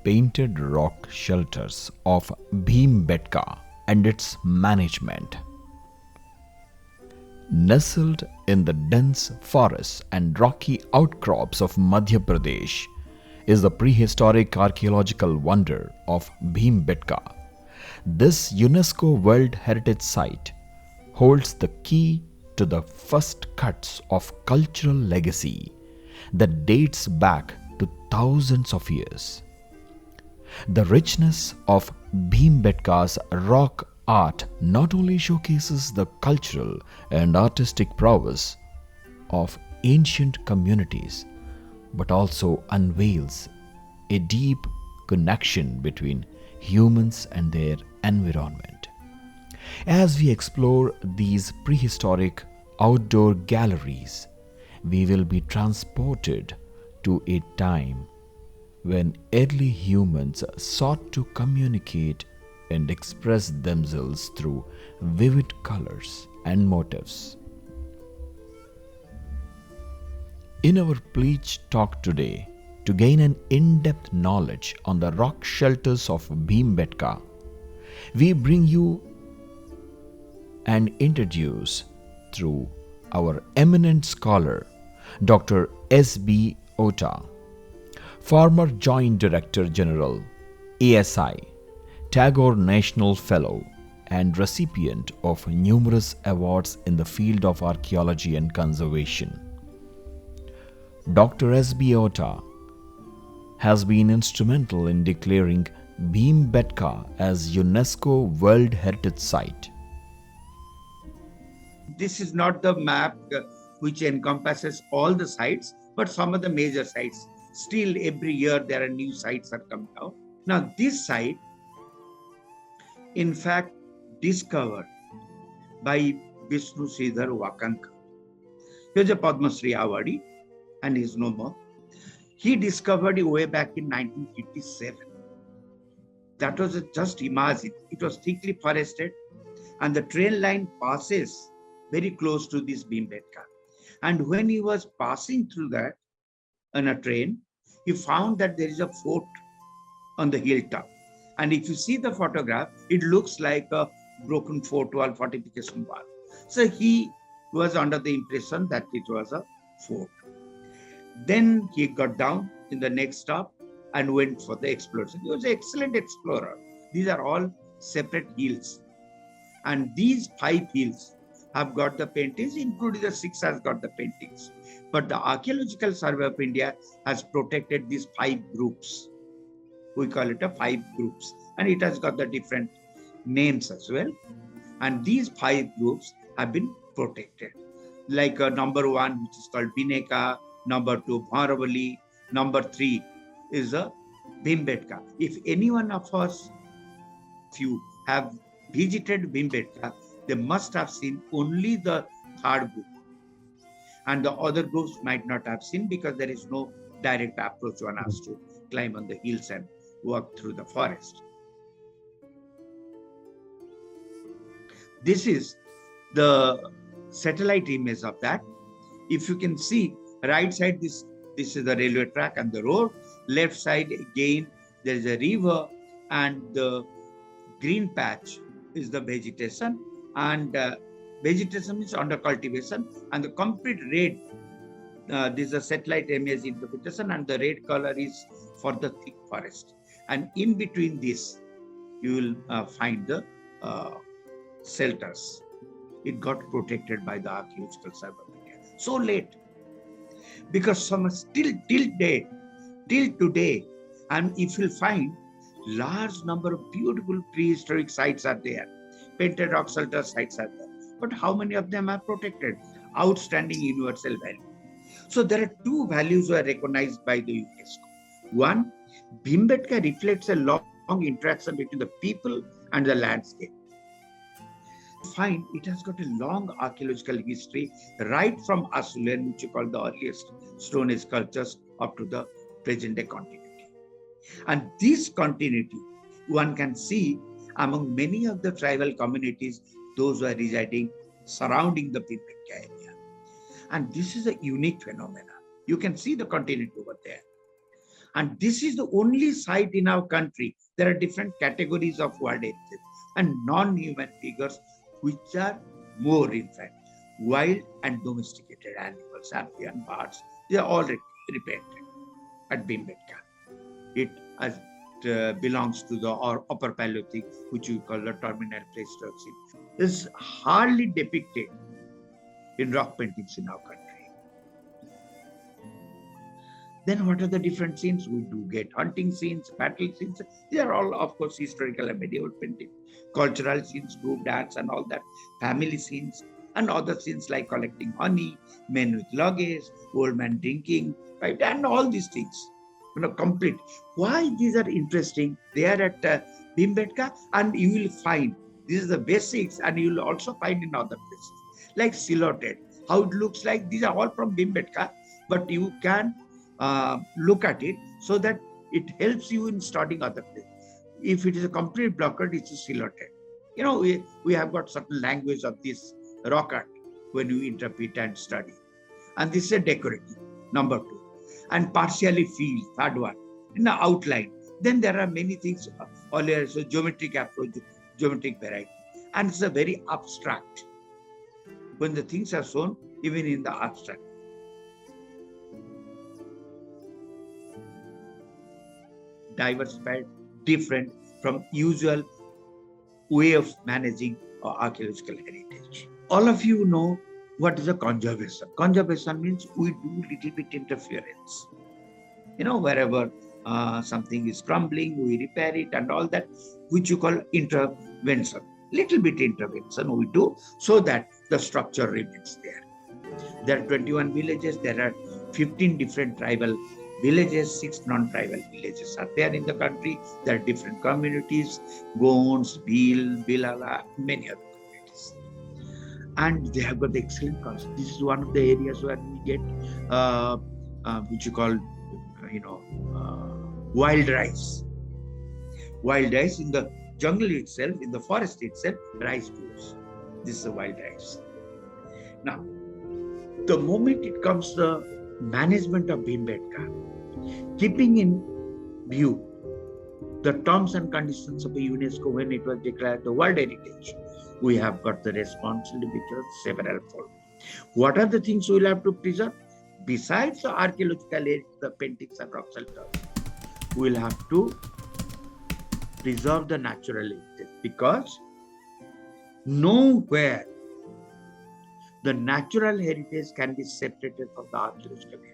painted rock shelters of Bhimbetka and its management. Nestled in the dense forests and rocky outcrops of Madhya Pradesh is the prehistoric archaeological wonder of Bhimbetka. This UNESCO World Heritage Site holds the key to the first cuts of cultural legacy that dates back to thousands of years. The richness of Bhimbetka's rock art not only showcases the cultural and artistic prowess of ancient communities, but also unveils a deep connection between humans and their environment. As we explore these prehistoric outdoor galleries, we will be transported to a time when early humans sought to communicate and express themselves through vivid colors and motifs. In our Bleach Talk today, to gain an in-depth knowledge on the rock shelters of Bhimbetka, we bring you and introduce through our eminent scholar, Dr. S.B. Ota, former Joint Director General, ASI, Tagore National Fellow, and recipient of numerous awards in the field of archaeology and conservation. Dr. S.B. Ota has been instrumental in declaring Bhimbetka as UNESCO World Heritage Site. This is not the map which encompasses all the sites, but some of the major sites. Still, every year there are new sites that come out. Now, this site, in fact, discovered by Vishnu Sridhar Vakanka. He was a Padma Shri awardee and he's no more. He discovered it way back in 1957. That was just imagine. It was thickly forested and the train line passes very close to this Bhimbetka. And when he was passing through that on a train, he found that there is a fort on the hilltop. And if you see the photograph, it looks like a broken fort wall, fortification wall. So he was under the impression that it was a fort. Then he got down in the next stop and went for the exploration. He was an excellent explorer. These are all separate hills. And these 5 hills have got the paintings, including the 6 has got the paintings. But the Archaeological Survey of India has protected these 5 groups. We call it a 5 groups. And it has got the different names as well. And these 5 groups have been protected. Like number 1, which is called Bhimbetka, number 2, Bharavali, number 3 is a Bhimbetka. If any one of us, few have visited Bhimbetka, they must have seen only the 3rd group. And the other groups might not have seen because there is no direct approach one has to climb on the hills and walk through the forest. This is the satellite image of that. If you can see, right side, this is the railway track and the road. Left side, again, there is a river and the green patch is the vegetation. And vegetation is under cultivation. And the complete red, this is a satellite image interpretation, and the red color is for the thick forest. And in between this, you will find the shelters. It got protected by the Archaeological Survey of India. So late. Because some still till today, and if you'll find large number of beautiful prehistoric sites are there, painted rock shelter sites are there. But how many of them are protected? Outstanding universal value. So there are 2 values that are recognized by the UNESCO. One, Bhimbetka reflects a long interaction between the people and the landscape. Find it has got a long archaeological history right from Asulian, which you call the earliest Stone Age cultures, up to the present day continuity. And this continuity one can see among many of the tribal communities, those who are residing surrounding the Bhimbetka area. And this is a unique phenomenon. You can see the continuity over there. And this is the only site in our country. There are different categories of world heritage and non-human figures, which are more, in fact, wild and domesticated animals, amphibian birds. They are all repainted at Bhimbetka. It belongs to the upper Paleolithic, which we call the terminal prehistoric. Is hardly depicted in rock paintings in our country. Then what are the different scenes? We do get hunting scenes, battle scenes. They are all, of course, historical and medieval painting. Cultural scenes, group dance and all that. Family scenes and other scenes like collecting honey, men with luggage, old man drinking, right? And all these things, complete. Why these are interesting? They are at Bhimbetka, and you will find, this is the basics, and you will also find in other places. Like silhouetted, how it looks like, these are all from Bhimbetka, but you can look at it so that it helps you in studying other places. If it is a complete blocker, it's a silhouetted. We have got certain language of this rock art when you interpret and study. And this is a decorative, number 2. And partially filled, third one, in the outline. Then there are many things, earlier, so geometric approach, geometric variety. And it's a very abstract. When the things are shown, even in the abstract. Diversified, different from usual way of managing archaeological heritage. All of you know what is a conservation. Conservation means we do little bit interference. Wherever something is crumbling, we repair it and all that, which you call intervention. Little bit intervention we do so that the structure remains there. There are 21 villages. There are 15 different tribal villages, 6 non-tribal villages are there in the country. There are different communities, Gons, Bilala, many other communities. And they have got the excellent culture. This is one of the areas where we get, which you call, wild rice. Wild rice in the jungle itself, in the forest itself, rice grows. This is a wild rice. Now, the moment it comes to the management of Bhimbetka, keeping in view the terms and conditions of the UNESCO when it was declared the World Heritage, we have got the responsibility of several fold. What are the things we will have to preserve? Besides the archaeological heritage, the paintings and rock sculptures, we will have to preserve the natural heritage, because nowhere the natural heritage can be separated from the archaeological heritage.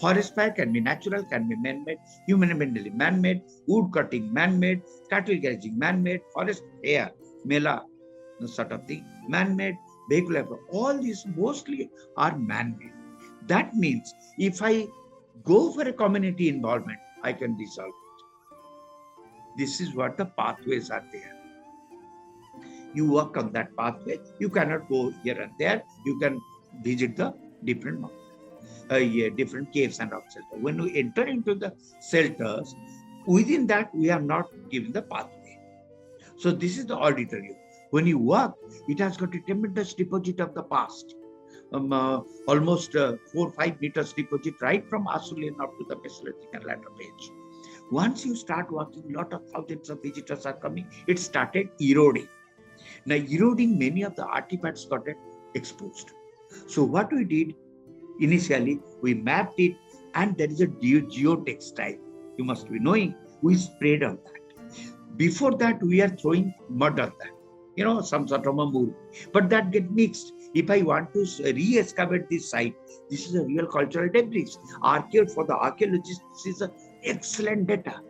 Forest fire can be natural, can be man-made, human-made, man-made, wood cutting man-made, cattle grazing man-made, forest air, mela, sort of thing, man-made, vehicle, all these mostly are man-made. That means if I go for a community involvement, I can resolve it. This is what the pathways are there. You walk on that pathway, you cannot go here and there, you can visit the different different caves and rock shelters. When we enter into the shelters, within that we are not given the pathway. So this is the auditorium. When you walk, it has got a tremendous deposit of the past. Almost 4-5 meters deposit right from Asulian up to the Mesolithic and latter age. Once you start walking, a lot of thousands of visitors are coming. It started eroding. Now eroding, many of the artifacts got exposed. So what we did, initially, we mapped it, and there is a geotextile. You must be knowing, we sprayed on that. Before that, we are throwing mud on that, some sort of a mold. But that get mixed. If I want to re-excavate this site, this is a real cultural debris. For the archaeologists, this is excellent data.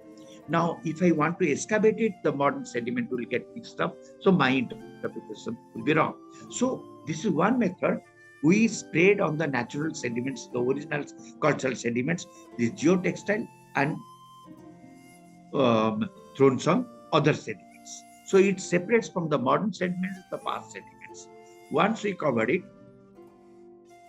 Now, if I want to excavate it, the modern sediment will get mixed up. So my interpretation will be wrong. So this is one method. We sprayed on the natural sediments, the original cultural sediments, the geotextile, and thrown some other sediments. So it separates from the modern sediments, the past sediments. Once we cover it,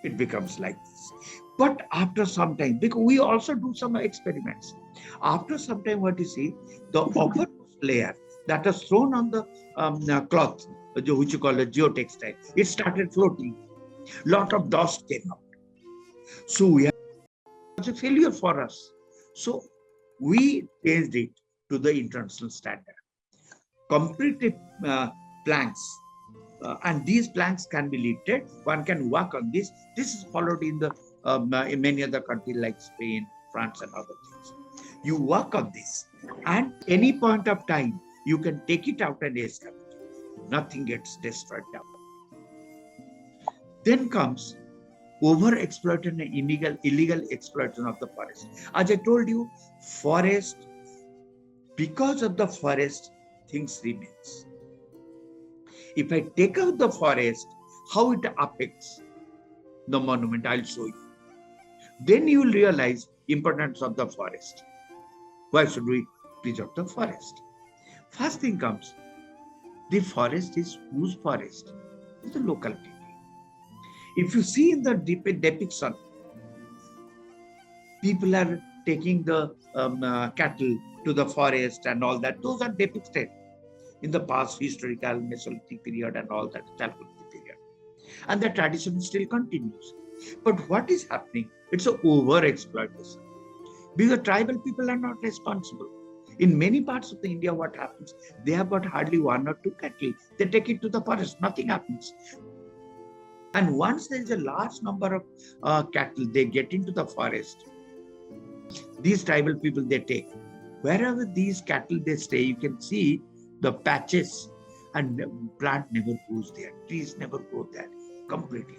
it becomes like this. But after some time, because we also do some experiments, after some time, what you see, the uppermost layer that was thrown on the cloth, which you call a geotextile, it started floating. Lot of dust came out. So we have a failure for us. So we changed it to the international standard. Complete planks, and these planks can be lifted. One can work on this. This is followed in many other countries like Spain, France, and other things. You work on this, and any point of time you can take it out and excavate. Nothing gets destroyed down. Then comes over-exploitation and illegal exploitation of the forest. As I told you, forest, because of the forest, things remains. If I take out the forest, how it affects the monument, I'll show you. Then you will realize importance of the forest. Why should we preserve the forest? First thing comes, the forest is whose forest? It's the local people. If you see in the depiction, people are taking the cattle to the forest and all that. Those are depicted in the past historical Mesolithic period and all that Chalcolithic period. And the tradition still continues. But what is happening? It's an over-exploitation. Because tribal people are not responsible. In many parts of the India, what happens? They have got hardly 1 or 2 cattle. They take it to the forest. Nothing happens. And once there is a large number of cattle, they get into the forest. These tribal people, they take. Wherever these cattle they stay, you can see the patches, and plant never grows there. Trees never grow there completely.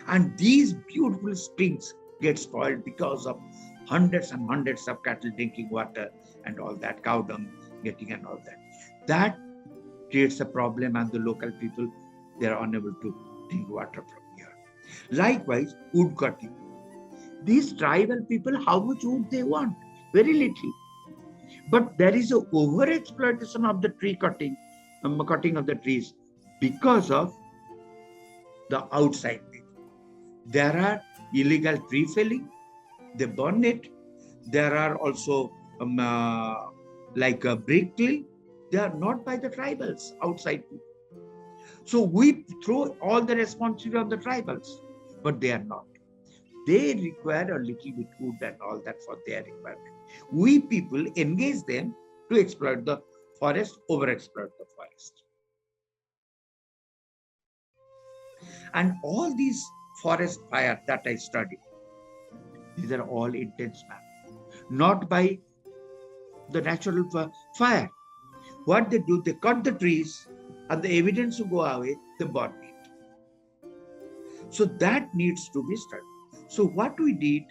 And these beautiful springs get spoiled because of hundreds and hundreds of cattle drinking water and all that, cow dung getting and all that. That creates a problem, and the local people, they are unable to drink water from here. Likewise, wood cutting. These tribal people, how much wood they want? Very little. But there is an over-exploitation of the tree cutting of the trees because of the outside people. There are illegal tree felling. They burn it. There are also like a brick killing. They are not by the tribals, outside people. So we throw all the responsibility on the tribals, but they are not. They require a little bit wood and all that for their requirement. We people engage them to exploit the forest, over-exploit the forest. And all these forest fires that I studied, these are all intense manner, not by the natural fire. What they do, they cut the trees, and the evidence to go away, they burn it. So that needs to be studied. So what we did,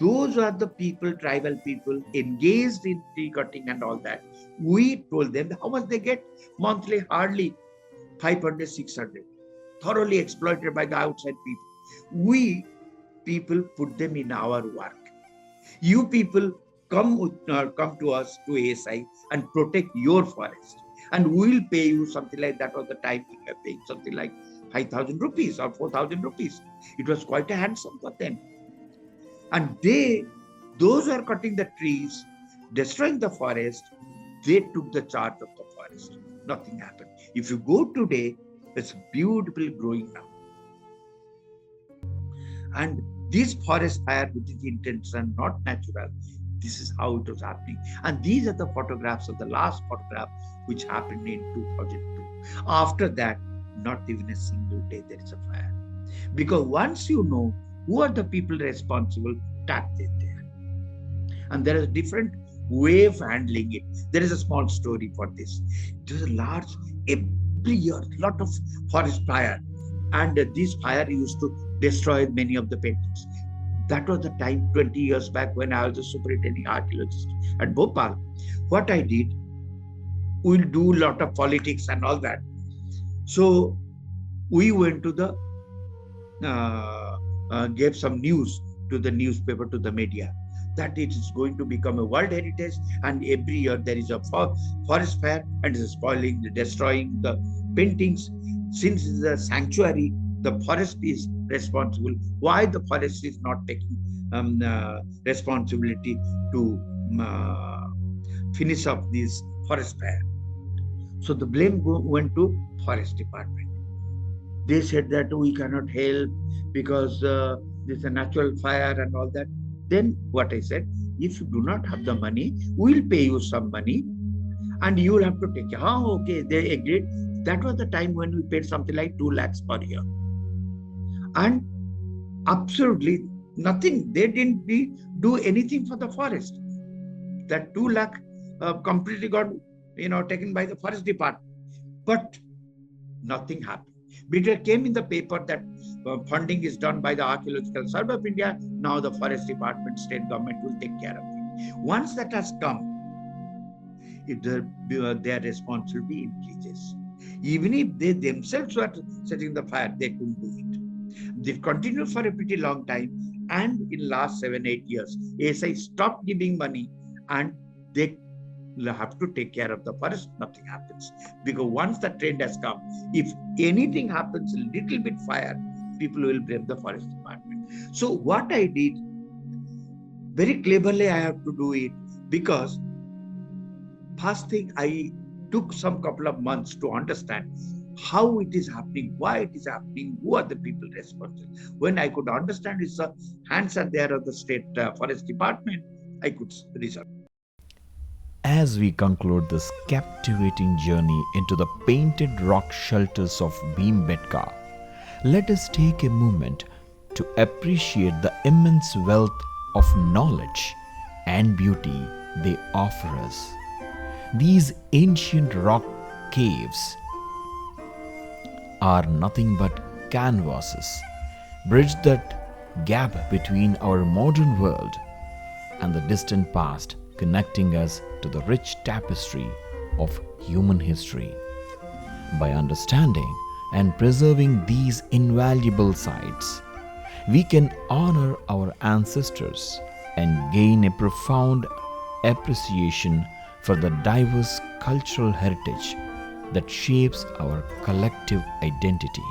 those are the people, tribal people engaged in tree cutting and all that. We told them how much they get monthly, hardly 500, 600, thoroughly exploited by the outside people. We people put them in our work. You people come to us, to ASI, and protect your forest. And we'll pay you something like that. At the time, we were paying something like 5,000 rupees or 4,000 rupees. It was quite a handsome for them. And those who are cutting the trees, destroying the forest, they took the charge of the forest. Nothing happened. If you go today, it's beautifully growing now. And this forest fire, which is intentional, not natural, this is how it was happening. And these are the photographs of the last photograph, which happened in 2002. After that, not even a single day there is a fire. Because once you know who are the people responsible, tap it there. And there is a different way of handling it. There is a small story for this. It was a large, every year, lot of forest fire. And this fire used to destroy many of the paintings. That was the time 20 years back when I was a superintending archaeologist at Bhopal. What I did, we'll do a lot of politics and all that. So we went to the, gave some news to the newspaper, to the media, that it is going to become a World Heritage, and every year there is a forest fire and it is spoiling, destroying the paintings. Since it is a sanctuary, the forest is responsible. Why the forest is not taking responsibility to finish up this forest fire? So the blame went to forest department. They said that we cannot help because there's a natural fire and all that. Then what I said, if you do not have the money, we'll pay you some money and you will have to take care. Oh, okay, they agreed. That was the time when we paid something like 2 lakhs per year. And absolutely nothing. They didn't do anything for the forest. That 2 lakh completely got taken by the forest department. But nothing happened. But it came in the paper that funding is done by the Archaeological Survey of India. Now the forest department, state government will take care of it. Once that has come, their responsibility increases. Even if they themselves were setting the fire, they couldn't do it. They continued for a pretty long time, and in last 7-8 years, ASI stopped giving money, and they have to take care of the forest. Nothing happens, because once the trend has come, if anything happens, a little bit fire, people will blame the forest department. So what I did, very cleverly I have to do it, because first thing, I took some couple of months to understand how it is happening, why it is happening, who are the people responsible. When I could understand it's the hands are there of the state forest department, I could resolve. As we conclude this captivating journey into the painted rock shelters of Bhimbetka, let us take a moment to appreciate the immense wealth of knowledge and beauty they offer us. These ancient rock caves are nothing but canvases, bridge that gap between our modern world and the distant past, connecting us to the rich tapestry of human history. By understanding and preserving these invaluable sites, we can honor our ancestors and gain a profound appreciation for the diverse cultural heritage that shapes our collective identity.